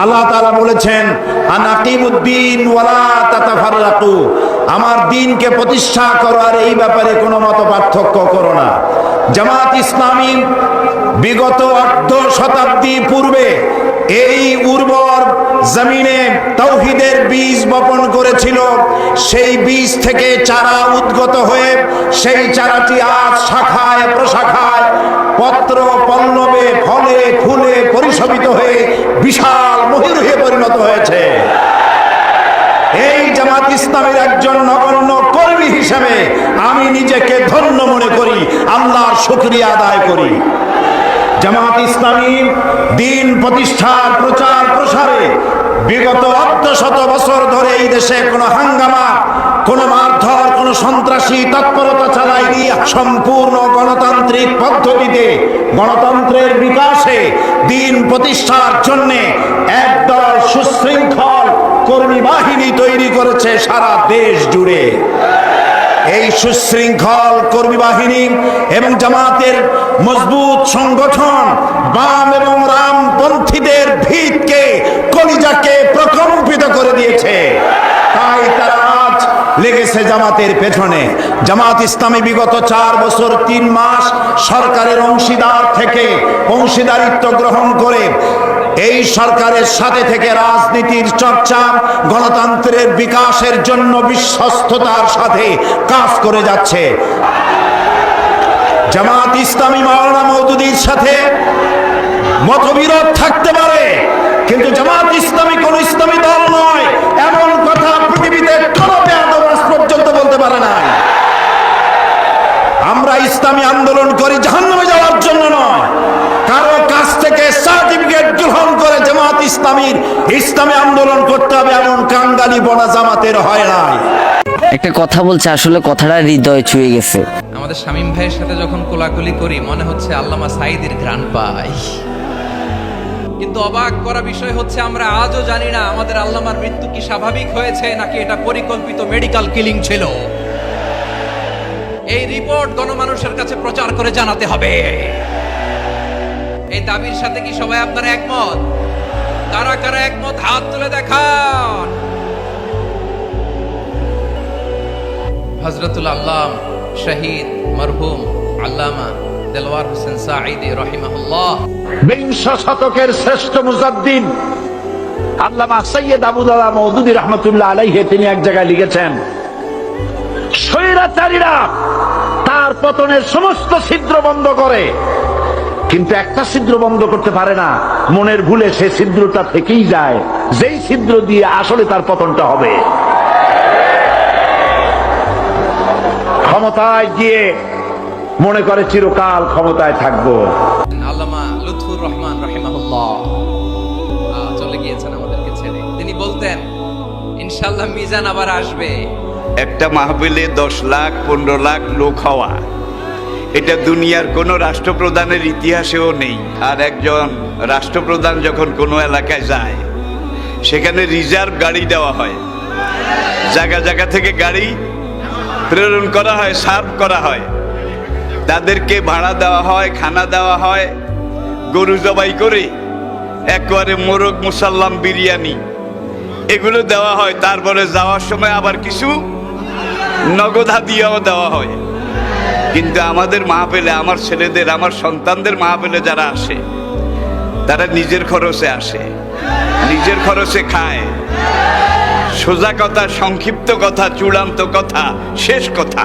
আল্লাহ তাআলা বলেছেন আনাকিমুদ্দিন ওয়ালা তাতাফাররাকু, আমার দ্বীনকে প্রতিষ্ঠা করো আর এই ব্যাপারে কোনো মত পার্থক্য করো না। জামাত ইসলামী বিগত 8 শতাব্দী পূর্বে এই উর্বর জমিনে তাওহীদের বীজ বপন করেছিল। সেই বীজ থেকে চারা উদ্গত হয়ে সেই চারাটি আজ শাখায় প্রশাখায় পত্র পল্লবে ফলে ফুলে পরিশোভিত হয়ে বিশাল মহিরুহে পরিণত হয়েছে। এই জামাত ইসলামের একজন নগণ্য কর্মী হিসেবে আমি নিজেকে ধন্য মনে করি, আল্লাহর শুকরিয়া আদায় করি। জামাত ইসলামী দ্বীন প্রতিষ্ঠার প্রচার প্রসারে বিগত 800 বছর ধরে এই দেশে কোনো হাঙ্গামা, কোনো মারধর, কোনো সন্ত্রাসী তৎপরতা চালায়নি। সম্পূর্ণ গণতান্ত্রিক পদ্ধতিতে গণতন্ত্রের বিকাশে দ্বীন প্রতিষ্ঠার জন্য একদল সুশৃঙ্খল কর্মী বাহিনী তৈরি করেছে সারা দেশ জুড়ে। এই সুশৃঙ্খল কর্মী বাহিনী এবং জামাতের মজবুত সংগঠন বাম এবং রামপন্থীদের ভিতকে, কলিজাকে প্রকম্পিত করে দিয়েছে। তাই তারা আজ লেগেছে জামাতের পেছনে। জামাত ইসলামী বিগত 4 বছর 3 মাস সরকারের অংশীদার থেকে অংশীদারিত্ব গ্রহণ করে এই সরকারের সাথে থেকে রাজনীতির চর্চা, গণতন্ত্রের বিকাশের জন্য বিশ্বস্ততার সাথে কাজ করে যাচ্ছে। জামাত ইসলামী মাওলানা মওদুদীর সাথে মতবিরোধ থাকতে পারে, কিন্তু জামাত ইসলামী কোন ইসলামী দল নয়, এমন কথা পৃথিবীতে কোন বেয়াদব আজ পর্যন্ত বলতে পারে না। আমরা ইসলামী আন্দোলন করি জাহান্নামে যাওয়ার জন্য নয়, কারো কাছ থেকে সার্টিফিকেট গ্রহণ করে জামাত ইসলামীর ইসলামী আন্দোলন করতে হবে এমন কাঙ্গালি বনা জামাতের হয় নাই। একটা কথা বলছে, আসলে কথাটা হৃদয়ে ছুঁয়ে গেছে। আমাদের শামীম ভাইয়ের সাথে যখন কোলাকুলি করি মনে হচ্ছে আল্লামা সাঈদীর ঘ্রাণ পাই, কিন্তু অবাক করা বিষয় হচ্ছে আমরা আজও জানি না আমাদের আল্লামার মৃত্যু কি স্বাভাবিক হয়েছে নাকি এটা পরিকল্পিত মেডিকেল কিলিং ছিল। এই রিপোর্ট গণমানুষের কাছে প্রচার করে জানাতে হবে। এই দাবির সাথে কি সবাই আপনারা একমত? কারা কারা একমত হাত তুলে দেখান। হযরতুল আল্লাম শহীদ মরহুম আল্লামা দেলওয়ার হোসেন সাঈদী রাহিমাহুল্লাহ, 20 শতকের শ্রেষ্ঠ মুজাদ্দিদ আল্লামা সৈয়দ আবুদাল্লাহ মওদুদী রাহমাতুল্লাহ আলাইহি তিনি এক জায়গায় লিখেছেন, স্বৈরাচারীরা তার পতনের সমস্ত ছিদ্র বন্ধ করে, কিন্তু একটা ছিদ্র বন্ধ করতে পারে না। মনের ভুলে সেই ছিদ্রটা থেকেই যায়, যেই ছিদ্র দিয়ে আসলে তার পতনটা হবে। ক্ষমতায় গিয়ে মনে করে চিরকাল ক্ষমতায় থাকবো। আল্লামা লুৎফুর রহমান রাহিমাহুল্লাহ চলে গিয়েছেন আমাদেরকে ছেড়ে। তিনি বলতেন ইনশাআল্লাহ মিজান আবার আসবে। একটা মাহফিলে 10 লাখ 15 লাখ লোক হওয়া, এটা দুনিয়ার কোনো রাষ্ট্রপ্রধানের ইতিহাসেও নেই। আর একজন রাষ্ট্রপ্রধান যখন কোনো এলাকায় যায় সেখানে রিজার্ভ গাড়ি দেওয়া হয়, জায়গা জায়গা থেকে গাড়ি প্রেরণ করা হয়, সার্ভ করা হয়, তাদেরকে ভাড়া দেওয়া হয়, খানা দেওয়া হয়, গরু জবাই করে একবারে মোরগ মুসাল্লাম বিরিয়ানি এগুলো দেওয়া হয়। তারপরে যাওয়ার সময় আবার কিছু নগদ হাদিয়াও দেওয়া হয়। কিন্তু আমাদের মাহফিলে, আমার ছেলেদের, আমার সন্তানদের মাহফিলে যারা আসে তারা নিজের খরচে আসে, নিজের খরচে খায়। সোজা কথা, সংক্ষিপ্ত কথা, চূড়ান্ত কথা, শেষ কথা,